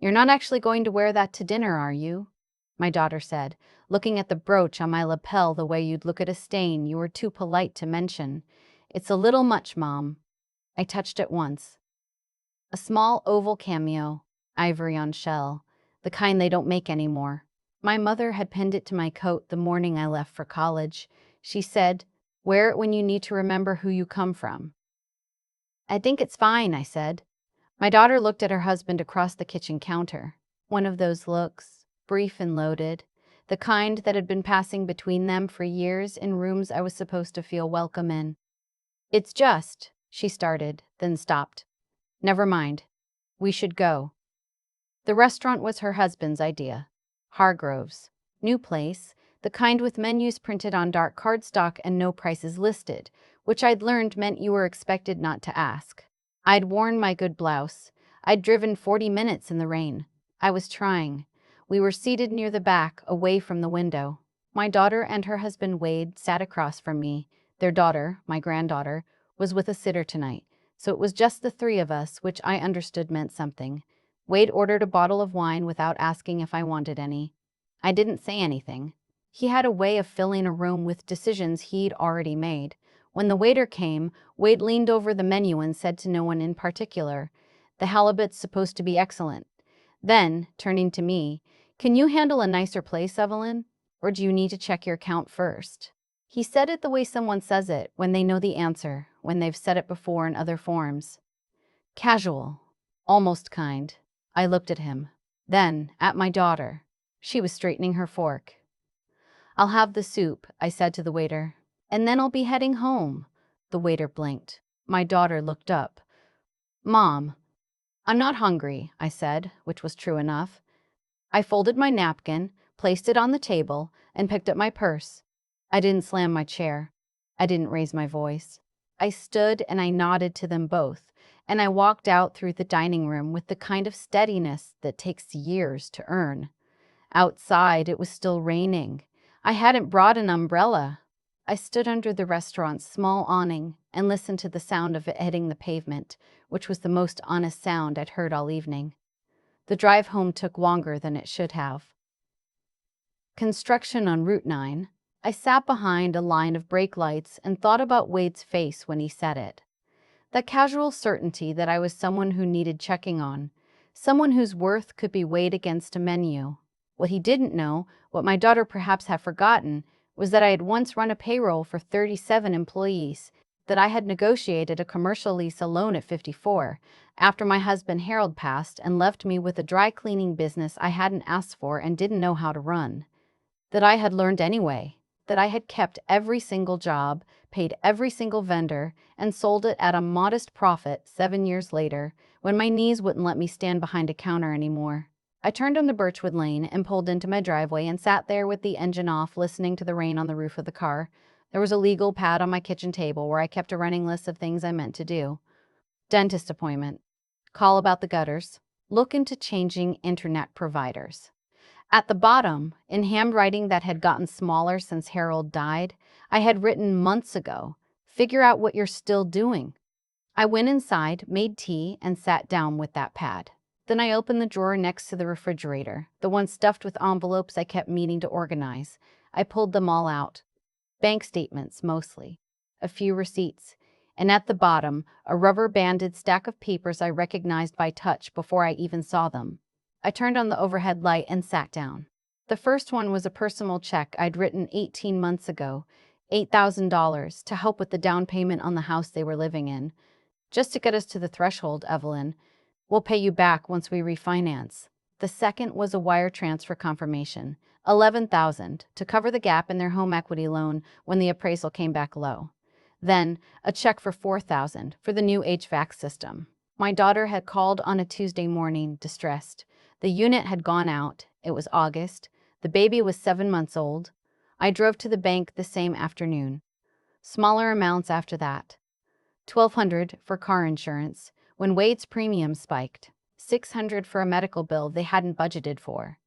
"You're not actually going to wear that to dinner, are you?" my daughter said, looking at the brooch on my lapel the way you'd look at a stain you were too polite to mention. "It's a little much, Mom." I touched it once. A small oval cameo, ivory on shell, the kind they don't make anymore. My mother had pinned it to my coat the morning I left for college. She said, "Wear it when you need to remember who you come from." "I think it's fine," I said. My daughter looked at her husband across the kitchen counter. One of those looks, brief and loaded, the kind that had been passing between them for years in rooms I was supposed to feel welcome in. "It's just," she started, then stopped. "Never mind. We should go." The restaurant was her husband's idea. Hargrove's. New place, the kind with menus printed on dark cardstock and no prices listed, which I'd learned meant you were expected not to ask. I'd worn my good blouse. I'd driven 40 minutes in the rain. I was trying. We were seated near the back, away from the window. My daughter and her husband Wade sat across from me. Their daughter, my granddaughter, was with a sitter tonight, so it was just the three of us, which I understood meant something. Wade ordered a bottle of wine without asking if I wanted any. I didn't say anything. He had a way of filling a room with decisions he'd already made. When the waiter came, Wade leaned over the menu and said to no one in particular, "The halibut's supposed to be excellent." Then, turning to me, "Can you handle a nicer place, Evelyn? Or do you need to check your account first?" He said it the way someone says it when they know the answer, when they've said it before in other forms. Casual. Almost kind. I looked at him. Then, at my daughter. She was straightening her fork. "I'll have the soup," I said to the waiter. "And then I'll be heading home." The waiter blinked. My daughter looked up. "Mom." "I'm not hungry," I said, which was true enough. I folded my napkin, placed it on the table, and picked up my purse. I didn't slam my chair. I didn't raise my voice. I stood and I nodded to them both, and I walked out through the dining room with the kind of steadiness that takes years to earn. Outside, it was still raining. I hadn't brought an umbrella. I stood under the restaurant's small awning and listened to the sound of it hitting the pavement, which was the most honest sound I'd heard all evening. The drive home took longer than it should have. Construction on Route 9. I sat behind a line of brake lights and thought about Wade's face when he said it. That casual certainty that I was someone who needed checking on, someone whose worth could be weighed against a menu. What he didn't know, what my daughter perhaps had forgotten, was that I had once run a payroll for 37 employees, that I had negotiated a commercial lease alone at 54, after my husband Harold passed and left me with a dry cleaning business I hadn't asked for and didn't know how to run. That I had learned anyway, that I had kept every single job, paid every single vendor, and sold it at a modest profit 7 years later, when my knees wouldn't let me stand behind a counter anymore. I turned onto Birchwood Lane and pulled into my driveway and sat there with the engine off, listening to the rain on the roof of the car. There was a legal pad on my kitchen table where I kept a running list of things I meant to do. Dentist appointment. Call about the gutters. Look into changing internet providers. At the bottom, in handwriting that had gotten smaller since Harold died, I had written months ago, "Figure out what you're still doing." I went inside, made tea, and sat down with that pad. Then I opened the drawer next to the refrigerator, the one stuffed with envelopes I kept meaning to organize. I pulled them all out. Bank statements, mostly. A few receipts. And at the bottom, a rubber-banded stack of papers I recognized by touch before I even saw them. I turned on the overhead light and sat down. The first one was a personal check I'd written 18 months ago, $8,000, to help with the down payment on the house they were living in. "Just to get us to the threshold, Evelyn. We'll pay you back once we refinance." The second was a wire transfer confirmation, $11,000, to cover the gap in their home equity loan when the appraisal came back low. Then, a check for $4,000 for the new HVAC system. My daughter had called on a Tuesday morning, distressed. The unit had gone out. It was August. The baby was 7 months old. I drove to the bank the same afternoon. Smaller amounts after that. $1,200 for car insurance, when Wade's premium spiked. $600 for a medical bill they hadn't budgeted for.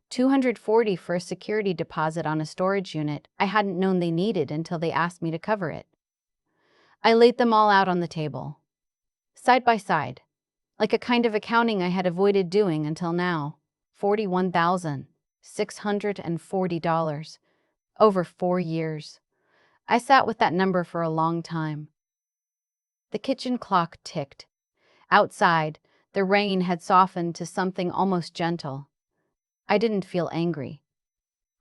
$240 for a security deposit on a storage unit I hadn't known they needed until they asked me to cover it. I laid them all out on the table. Side by side. like a kind of accounting I had avoided doing until now. $41,640. Over 4 years. I sat with that number for a long time. The kitchen clock ticked. Outside, the rain had softened to something almost gentle. I didn't feel angry.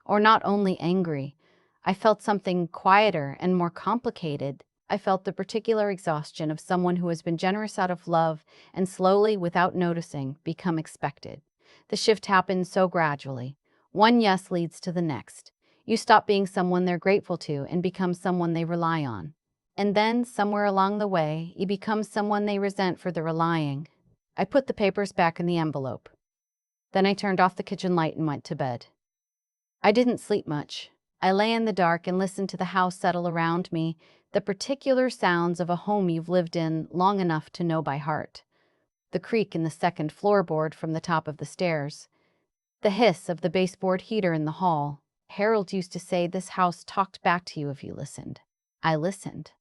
Or not only angry, I felt something quieter and more complicated. I felt the particular exhaustion of someone who has been generous out of love and slowly, without noticing, become expected. The shift happened so gradually. One yes leads to the next. You stop being someone they're grateful to and become someone they rely on. And then, somewhere along the way, you become someone they resent for the relying. I put the papers back in the envelope. Then I turned off the kitchen light and went to bed. I didn't sleep much. I lay in the dark and listened to the house settle around me, the particular sounds of a home you've lived in long enough to know by heart. The creak in the second floorboard from the top of the stairs. The hiss of the baseboard heater in the hall. Harold used to say this house talked back to you if you listened. I listened.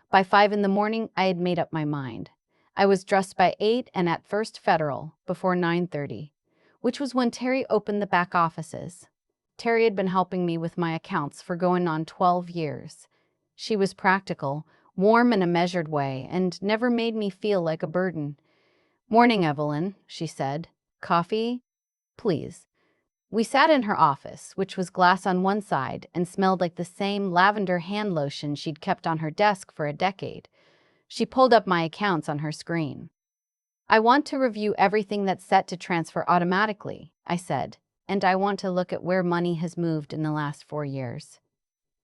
By 5 in the morning, I had made up my mind. I was dressed by 8 and at First Federal before 9:30, which was when Terry opened the back offices. Terry had been helping me with my accounts for going on 12 years. She was practical, warm in a measured way, and never made me feel like a burden. "Morning, Evelyn," she said. "Coffee? Please." We sat in her office, which was glass on one side and smelled like the same lavender hand lotion she'd kept on her desk for a decade. She pulled up my accounts on her screen. "I want to review everything that's set to transfer automatically," I said, "and I want to look at where money has moved in the last 4 years."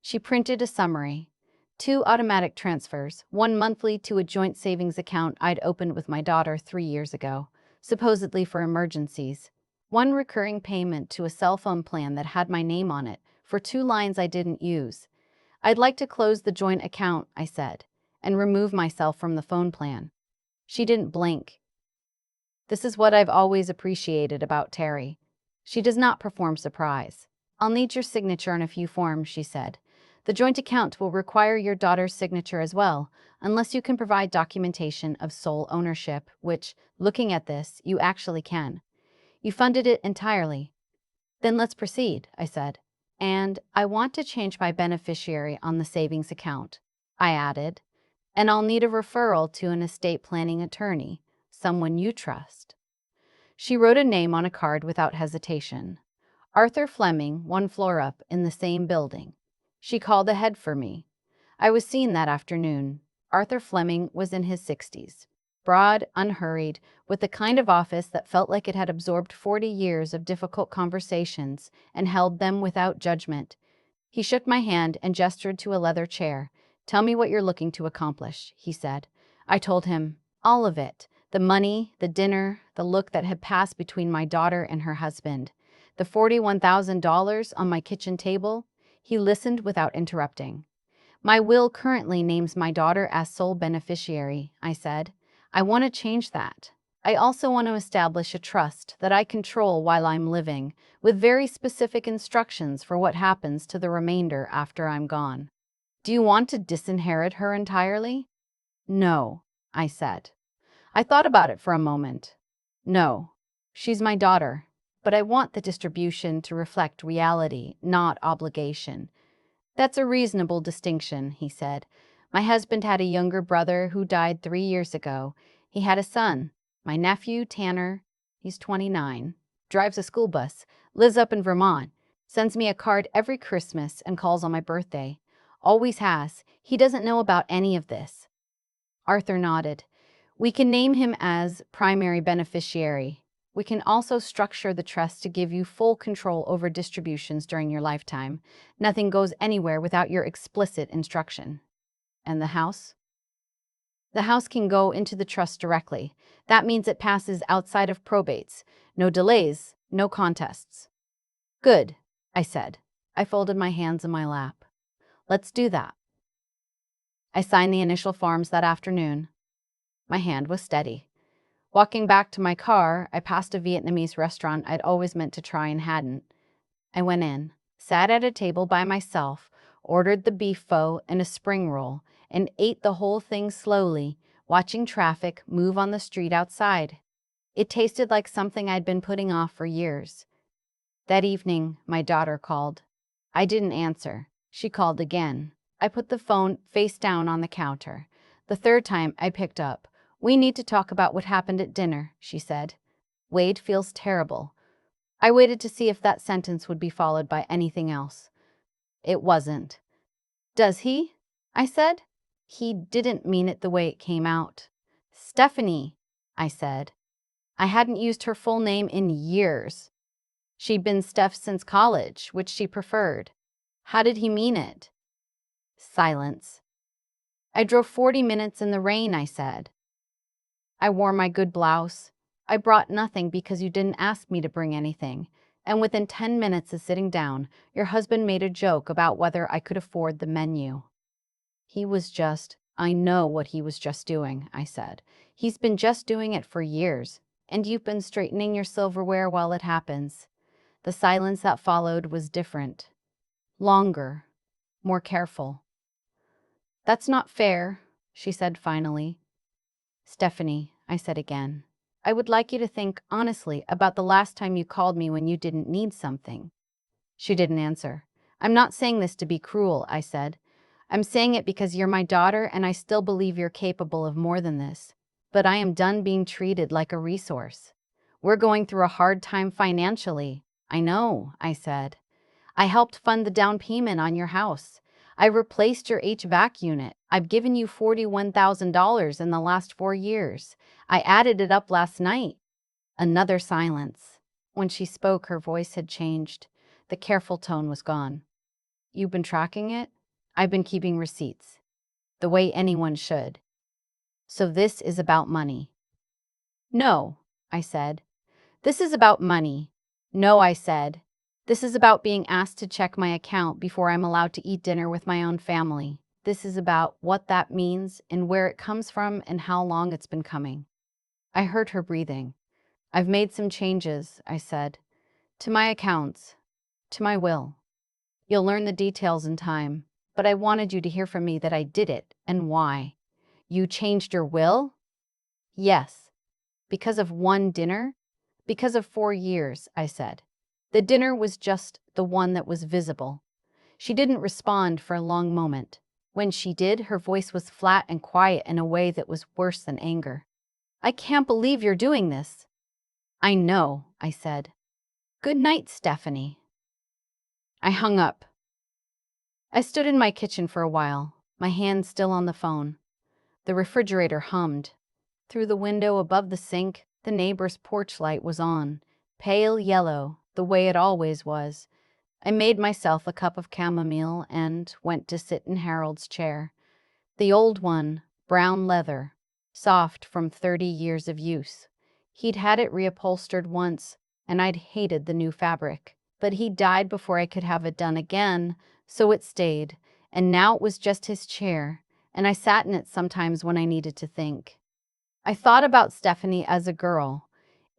She printed a summary. 2 automatic transfers, one monthly to a joint savings account I'd opened with my daughter 3 years ago, supposedly for emergencies. One recurring payment to a cell phone plan that had my name on it, for 2 lines I didn't use. "I'd like to close the joint account," I said, "and remove myself from the phone plan." She didn't blink. This is what I've always appreciated about Terry. She does not perform surprise. "I'll need your signature on a few forms," she said. "The joint account will require your daughter's signature as well, unless you can provide documentation of sole ownership, which, looking at this, you actually can. You funded it entirely." "Then let's proceed," I said. "And I want to change my beneficiary on the savings account," I added. "And I'll need a referral to an estate planning attorney, someone you trust." She wrote a name on a card without hesitation. Arthur Fleming, 1 floor up in the same building. She called ahead for me. I was seen that afternoon. Arthur Fleming was in his 60s. Broad, unhurried, with the kind of office that felt like it had absorbed 40 years of difficult conversations and held them without judgment. He shook my hand and gestured to a leather chair. "Tell me what you're looking to accomplish," he said. I told him all of it. The money, the dinner, the look that had passed between my daughter and her husband. The $41,000 on my kitchen table. He listened without interrupting. "My will currently names my daughter as sole beneficiary," I said. "I want to change that. I also want to establish a trust that I control while I'm living, with very specific instructions for what happens to the remainder after I'm gone." "Do you want to disinherit her entirely?" "No," I said. I thought about it for a moment. "No, she's my daughter, but I want the distribution to reflect reality, not obligation." "That's a reasonable distinction," he said. "My husband had a younger brother who died 3 years ago. He had a son, my nephew, Tanner. He's 29, drives a school bus, lives up in Vermont, sends me a card every Christmas and calls on my birthday. Always has. He doesn't know about any of this." Arthur nodded. "We can name him as primary beneficiary. We can also structure the trust to give you full control over distributions during your lifetime. Nothing goes anywhere without your explicit instruction." "And the house?" "The house can go into the trust directly. That means it passes outside of probates. No delays, no contests." "Good," I said. I folded my hands in my lap. "Let's do that." I signed the initial forms that afternoon. My hand was steady. Walking back to my car, I passed a Vietnamese restaurant I'd always meant to try and hadn't. I went in, sat at a table by myself, ordered the beef pho and a spring roll, and ate the whole thing slowly, watching traffic move on the street outside. It tasted like something I'd been putting off for years. That evening, my daughter called. I didn't answer. She called again. I put the phone face down on the counter. The third time, I picked up. "We need to talk about what happened at dinner," she said. "Wade feels terrible." I waited to see if that sentence would be followed by anything else. It wasn't. "Does he?" I said. He didn't mean it the way it came out. "Stephanie," I said. I hadn't used her full name in years. She'd been Steph since college, which she preferred. How did he mean it? Silence. "I drove 40 minutes in the rain," I said. "I wore my good blouse. I brought nothing because you didn't ask me to bring anything. And within 10 minutes of sitting down, your husband made a joke about whether I could afford the menu." I know what he was just doing," I said. "He's been just doing it for years, and you've been straightening your silverware while it happens." The silence that followed was different. Longer. More careful. "That's not fair," she said finally. "Stephanie," I said again, "I would like you to think honestly about the last time you called me when you didn't need something." She didn't answer. "I'm not saying this to be cruel," I said. "I'm saying it because you're my daughter and I still believe you're capable of more than this. But I am done being treated like a resource. We're going through a hard time financially." "I know," I said. "I helped fund the down payment on your house. I replaced your HVAC unit. I've given you $41,000 in the last 4 years. I added it up last night." Another silence. When she spoke, her voice had changed. The careful tone was gone. "You've been tracking it?" "I've been keeping receipts. The way anyone should." "So this is about money?" "No," I said. "This is about money." "No," I said. "This is about being asked to check my account before I'm allowed to eat dinner with my own family. This is about what that means and where it comes from and how long it's been coming." I heard her breathing. "I've made some changes," I said. "To my accounts. To my will. You'll learn the details in time, but I wanted you to hear from me that I did it and why." "You changed your will?" "Yes." "Because of one dinner?" "Because of 4 years," I said. The dinner was just the one that was visible. She didn't respond for a long moment. When she did, her voice was flat and quiet in a way that was worse than anger. "I can't believe you're doing this." "I know," I said. "Good night, Stephanie." I hung up. I stood in my kitchen for a while, my hand still on the phone. The refrigerator hummed. Through the window above the sink, the neighbor's porch light was on, pale yellow, the way it always was. I made myself a cup of chamomile and went to sit in Harold's chair. The old one, brown leather, soft from 30 years of use. He'd had it reupholstered once, and I'd hated the new fabric. But he died before I could have it done again, so it stayed, and now it was just his chair, and I sat in it sometimes when I needed to think. I thought about Stephanie as a girl,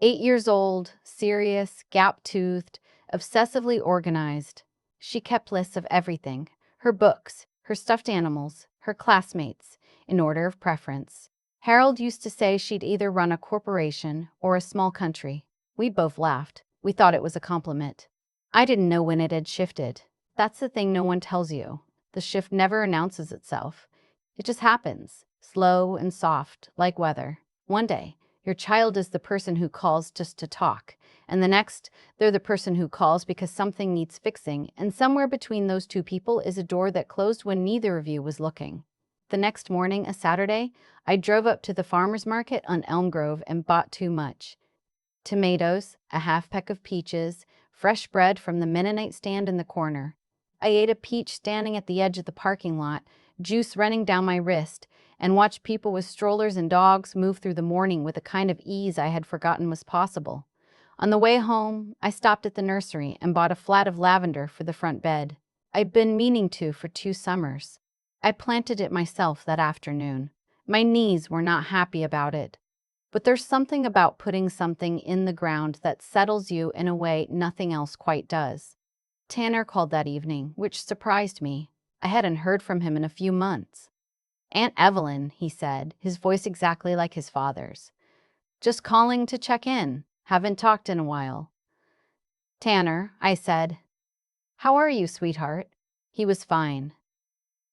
8 years old, serious, gap-toothed, obsessively organized. She kept lists of everything, her books, her stuffed animals, her classmates, in order of preference. Harold used to say she'd either run a corporation or a small country. We both laughed. We thought it was a compliment. I didn't know when it had shifted. That's the thing no one tells you. The shift never announces itself. It just happens, slow and soft, like weather. One day, your child is the person who calls just to talk, and the next, they're the person who calls because something needs fixing, and somewhere between those two people is a door that closed when neither of you was looking. The next morning, a Saturday, I drove up to the farmer's market on Elm Grove and bought too much. Tomatoes, a half peck of peaches, fresh bread from the Mennonite stand in the corner. I ate a peach standing at the edge of the parking lot, juice running down my wrist, and watched people with strollers and dogs move through the morning with a kind of ease I had forgotten was possible. On the way home, I stopped at the nursery and bought a flat of lavender for the front bed. I'd been meaning to for 2 summers. I planted it myself that afternoon. My knees were not happy about it. But there's something about putting something in the ground that settles you in a way nothing else quite does. Tanner called that evening, which surprised me. I hadn't heard from him in a few months. "Aunt Evelyn," he said, his voice exactly like his father's. Just calling to check in. Haven't talked in a while. Tanner, I said. How are you, sweetheart? He was fine.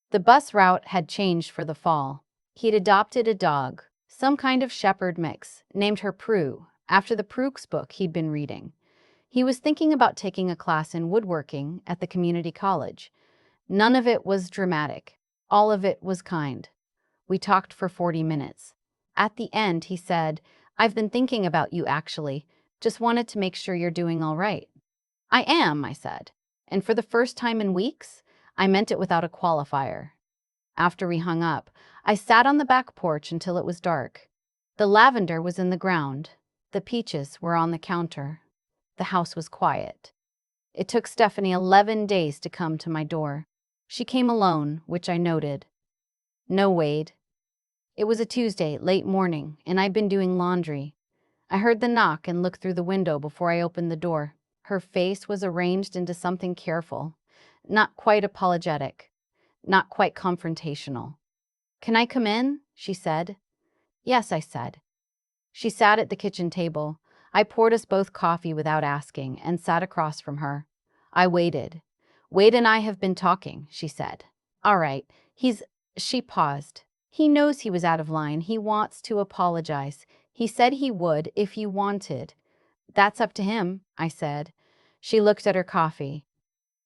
The bus route had changed for the fall. He'd adopted a dog, some kind of shepherd mix, named her Prue, after the Proulx book he'd been reading. He was thinking about taking a class in woodworking at the community college. None of it was dramatic. All of it was kind. We talked for 40 minutes. At the end, he said, I've been thinking about you actually. Just wanted to make sure you're doing all right. I am, I said. And for the first time in weeks, I meant it without a qualifier. After we hung up, I sat on the back porch until it was dark. The lavender was in the ground. The peaches were on the counter. The house was quiet. It took Stephanie 11 days to come to my door. She came alone, which I noted. No Wade. It was a Tuesday, late morning, and I'd been doing laundry. I heard the knock and looked through the window before I opened the door. Her face was arranged into something careful, not quite apologetic, not quite confrontational. Can I come in? She said. Yes, I said. She sat at the kitchen table. I poured us both coffee without asking and sat across from her. I waited. Wade and I have been talking, she said. All right, She paused. He knows he was out of line. He wants to apologize. He said he would if you wanted. That's up to him, I said. She looked at her coffee.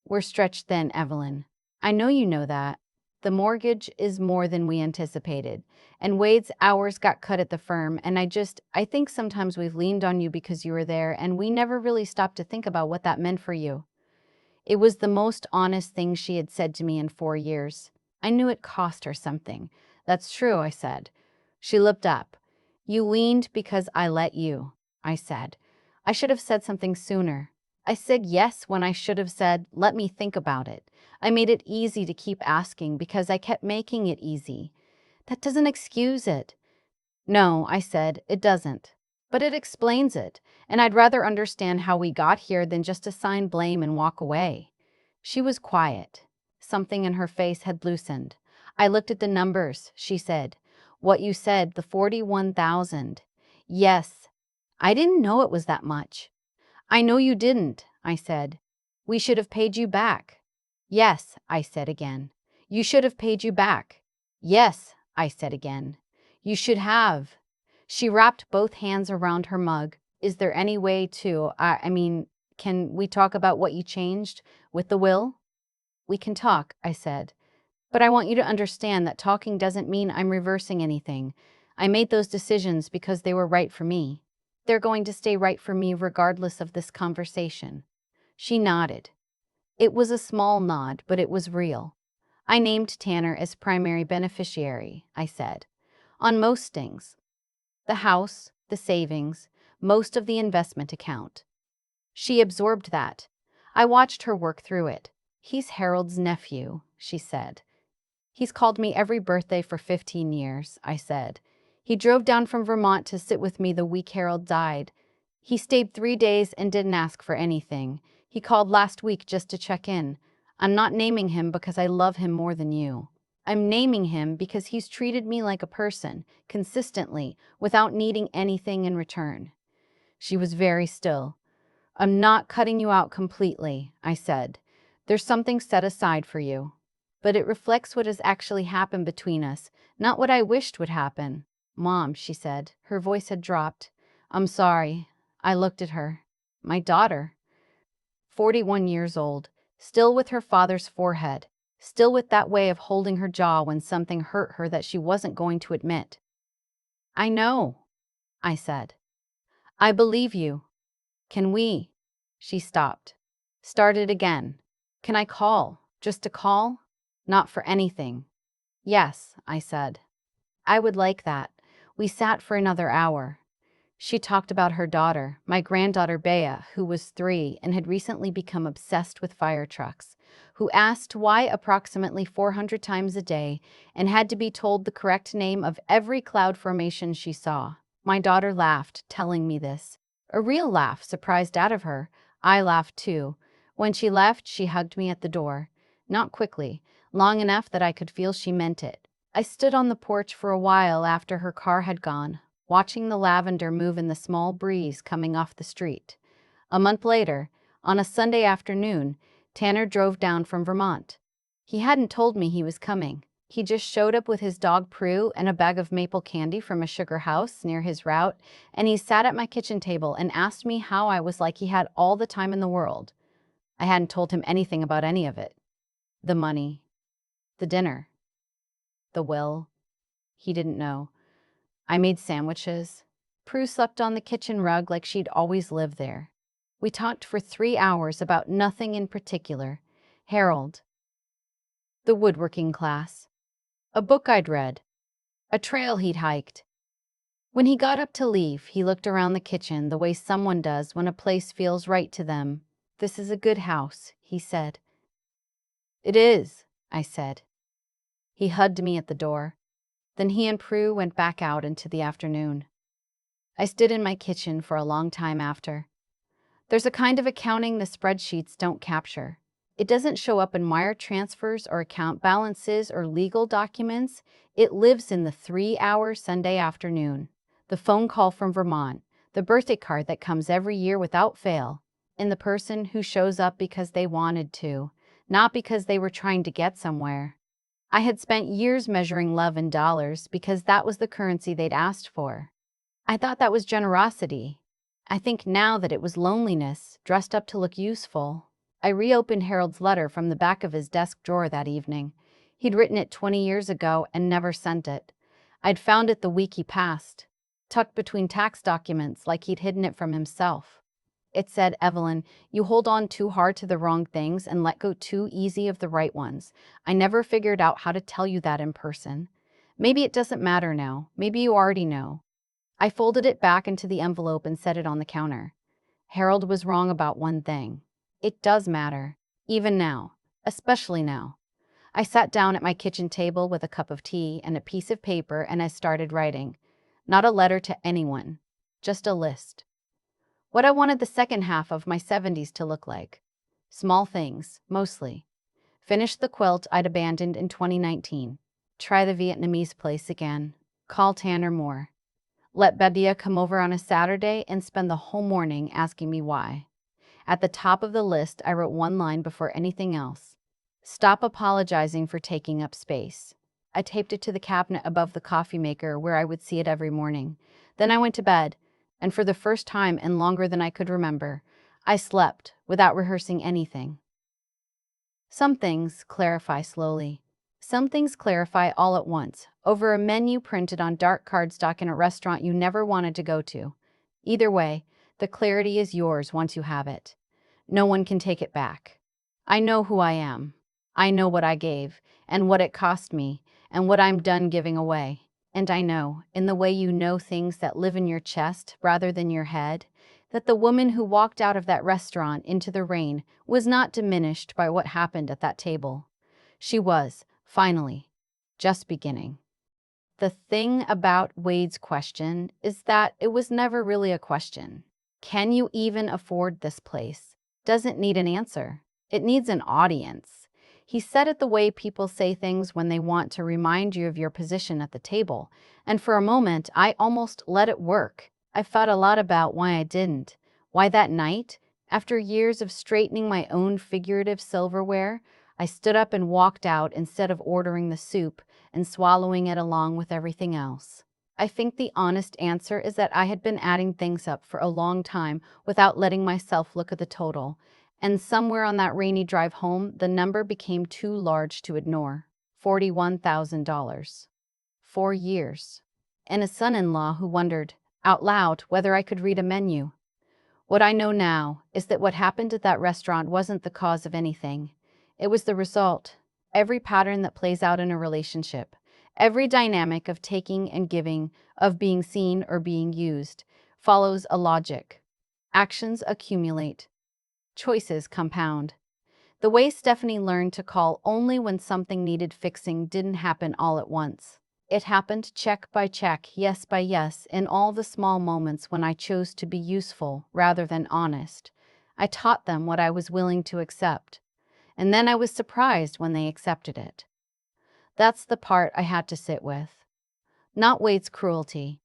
We're stretched thin, Evelyn. I know you know that. The mortgage is more than we anticipated, and Wade's hours got cut at the firm, and I think sometimes we've leaned on you because you were there, and we never really stopped to think about what that meant for you. It was the most honest thing she had said to me in 4 years. I knew it cost her something. That's true, I said. She looked up. You leaned because I let you, I said. I should have said something sooner. I said yes when I should have said, let me think about it. I made it easy to keep asking because I kept making it easy. That doesn't excuse it. No, I said, it doesn't. But it explains it, and I'd rather understand how we got here than just assign blame and walk away. She was quiet. Something in her face had loosened. I looked at the numbers, she said. What you said, the 41,000. Yes. I didn't know it was that much. I know you didn't, I said. We should have paid you back. Yes, I said again. You should have paid you back. Yes, I said again. You should have. She wrapped both hands around her mug. Is there any way to, can we talk about what you changed with the will? We can talk, I said. But I want you to understand that talking doesn't mean I'm reversing anything. I made those decisions because they were right for me. They're going to stay right for me regardless of this conversation. She nodded. It was a small nod, but it was real. I named Tanner as primary beneficiary, I said. On most things. The house, the savings, most of the investment account. She absorbed that. I watched her work through it. He's Harold's nephew, she said. He's called me every birthday for 15 years, I said. He drove down from Vermont to sit with me the week Harold died. He stayed 3 days and didn't ask for anything. He called last week just to check in. I'm not naming him because I love him more than you. I'm naming him because he's treated me like a person, consistently, without needing anything in return. She was very still. I'm not cutting you out completely, I said. There's something set aside for you. But it reflects what has actually happened between us, not what I wished would happen. Mom, she said. Her voice had dropped. I'm sorry. I looked at her. My daughter. 41 years old, still with her father's forehead, still with that way of holding her jaw when something hurt her that she wasn't going to admit. I know, I said. I believe you. Can we? She stopped. Started again. Can I call? Just a call? Not for anything. Yes, I said. I would like that. We sat for another hour. She talked about her daughter, my granddaughter Bea, who was 3 and had recently become obsessed with fire trucks, who asked why approximately 400 times a day and had to be told the correct name of every cloud formation she saw. My daughter laughed, telling me this. A real laugh surprised out of her. I laughed too. When she left, she hugged me at the door. Not quickly, long enough that I could feel she meant it. I stood on the porch for a while after her car had gone, watching the lavender move in the small breeze coming off the street. A month later, on a Sunday afternoon, Tanner drove down from Vermont. He hadn't told me he was coming. He just showed up with his dog Prue and a bag of maple candy from a sugar house near his route, and he sat at my kitchen table and asked me how I was like he had all the time in the world. I hadn't told him anything about any of it. The money, the dinner, the will. He didn't know. I made sandwiches. Prue slept on the kitchen rug like she'd always lived there. We talked for 3 hours about nothing in particular. Harold, the woodworking class, a book I'd read, a trail he'd hiked. When he got up to leave, he looked around the kitchen the way someone does when a place feels right to them. "This is a good house," he said. "It is," I said. He hugged me at the door. Then he and Prue went back out into the afternoon. I stood in my kitchen for a long time after. There's a kind of accounting the spreadsheets don't capture. It doesn't show up in wire transfers or account balances or legal documents. It lives in the 3-hour Sunday afternoon, the phone call from Vermont, the birthday card that comes every year without fail, in the person who shows up because they wanted to, not because they were trying to get somewhere. I had spent years measuring love in dollars because that was the currency they'd asked for. I thought that was generosity. I think now that it was loneliness, dressed up to look useful. I reopened Harold's letter from the back of his desk drawer that evening. He'd written it 20 years ago and never sent it. I'd found it the week he passed, tucked between tax documents like he'd hidden it from himself. It said, "Evelyn, you hold on too hard to the wrong things and let go too easy of the right ones. I never figured out how to tell you that in person. Maybe it doesn't matter now. Maybe you already know." I folded it back into the envelope and set it on the counter. Harold was wrong about one thing. It does matter, even now, especially now. I sat down at my kitchen table with a cup of tea and a piece of paper and I started writing. Not a letter to anyone, just a list. What I wanted the second half of my 70s to look like. Small things, mostly. Finish the quilt I'd abandoned in 2019. Try the Vietnamese place again. Call Tanner more. Let Babia come over on a Saturday and spend the whole morning asking me why. At the top of the list, I wrote one line before anything else. Stop apologizing for taking up space. I taped it to the cabinet above the coffee maker where I would see it every morning. Then I went to bed, and for the first time and longer than I could remember, I slept without rehearsing anything. Some things clarify slowly. Some things clarify all at once, over a menu printed on dark cardstock in a restaurant you never wanted to go to. Either way, the clarity is yours once you have it. No one can take it back. I know who I am. I know what I gave, and what it cost me, and what I'm done giving away. And I know, in the way you know things that live in your chest rather than your head, that the woman who walked out of that restaurant into the rain was not diminished by what happened at that table. She was, finally, just beginning. The thing about Wade's question is that it was never really a question. Can you even afford this place? Doesn't need an answer. It needs an audience. He said it the way people say things when they want to remind you of your position at the table, and for a moment I almost let it work. I thought a lot about why I didn't. Why that night, after years of straightening my own figurative silverware, I stood up and walked out instead of ordering the soup and swallowing it along with everything else. I think the honest answer is that I had been adding things up for a long time without letting myself look at the total, and somewhere on that rainy drive home, the number became too large to ignore. $41,000. 4 years. And a son-in-law who wondered, out loud, whether I could read a menu. What I know now is that what happened at that restaurant wasn't the cause of anything. It was the result. Every pattern that plays out in a relationship, every dynamic of taking and giving, of being seen or being used, follows a logic. Actions accumulate. Choices compound. The way Stephanie learned to call only when something needed fixing didn't happen all at once. It happened check by check, yes by yes, in all the small moments when I chose to be useful rather than honest. I taught them what I was willing to accept, and then I was surprised when they accepted it. That's the part I had to sit with. Not Wade's cruelty.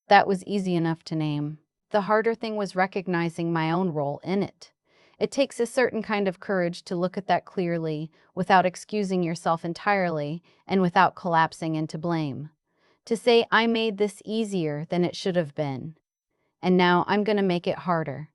That was easy enough to name. The harder thing was recognizing my own role in it. It takes a certain kind of courage to look at that clearly, without excusing yourself entirely, and without collapsing into blame. To say, I made this easier than it should have been, and now I'm going to make it harder.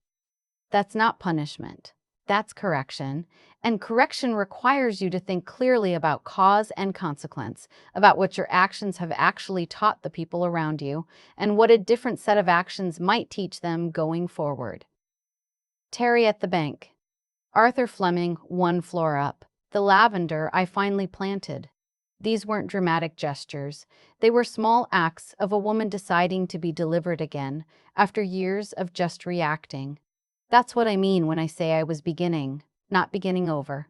That's not punishment. That's correction. And correction requires you to think clearly about cause and consequence, about what your actions have actually taught the people around you, and what a different set of actions might teach them going forward. Terry at the bank. Arthur Fleming, one floor up. The lavender I finally planted. These weren't dramatic gestures. They were small acts of a woman deciding to be delivered again after years of just reacting. That's what I mean when I say I was beginning, not beginning over.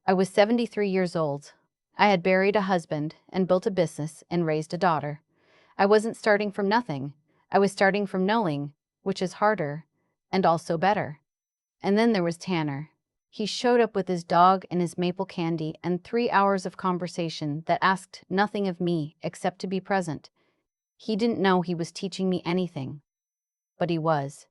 I was 73 years old. I had buried a husband and built a business and raised a daughter. I wasn't starting from nothing. I was starting from knowing, which is harder and also better. And then there was Tanner. He showed up with his dog and his maple candy and 3 hours of conversation that asked nothing of me except to be present. He didn't know he was teaching me anything, but he was.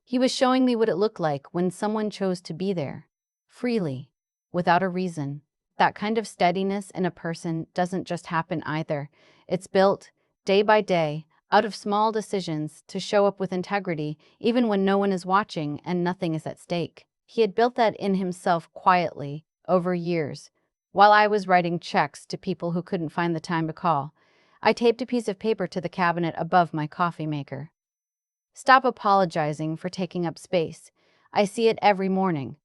He was showing me what it looked like when someone chose to be there, freely, without a reason. That kind of steadiness in a person doesn't just happen either. It's built, day by day, out of small decisions to show up with integrity, even when no one is watching and nothing is at stake. He had built that in himself quietly, over years. While I was writing checks to people who couldn't find the time to call, I taped a piece of paper to the cabinet above my coffee maker. Stop apologizing for taking up space. I see it every morning.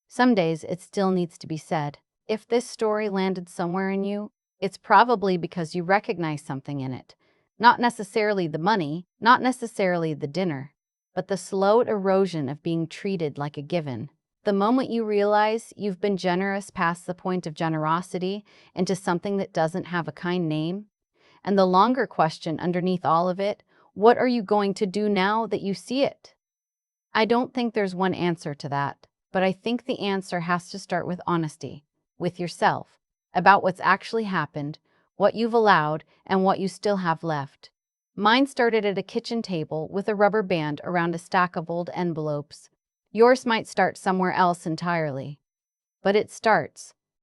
Some days it still needs to be said. If this story landed somewhere in you, it's probably because you recognize something in it. Not necessarily the money, not necessarily the dinner, but the slow erosion of being treated like a given. The moment you realize you've been generous past the point of generosity into something that doesn't have a kind name, and the longer question underneath all of it, what are you going to do now that you see it? I don't think there's one answer to that, but I think the answer has to start with honesty, with yourself, about what's actually happened, what you've allowed, and what you still have left. Mine started at a kitchen table with a rubber band around a stack of old envelopes. Yours might start somewhere else entirely. But it starts.